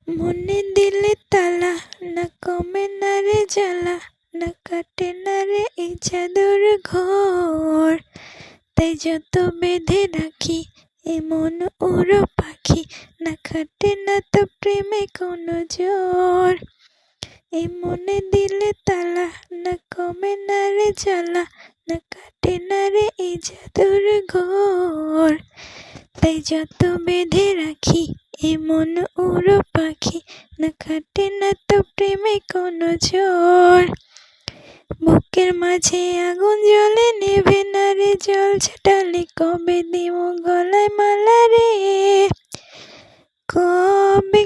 মনে দিলে তালা, না কমে না রে জ্বালা, না কাটে না রে এই চাদর ঘর। তাই যত বেঁধে রাখি এ মন উড়ো পাখি, না খাটে না তো প্রেমে কোনো জোর। এ মনে দিলে তালা, না কমে না রে জ্বালা, না কাটে না রে এই জাদুর ঘর। তাই যত বেঁধে রাখি এ মন উড়ো পাখি, না খাটে না তো প্রেমে কোনো জোর। বুকের মাঝে আগুন জ্বলে নেভে না রে জল ছেটালে, কবে দিব গলায় মালা রে, কবে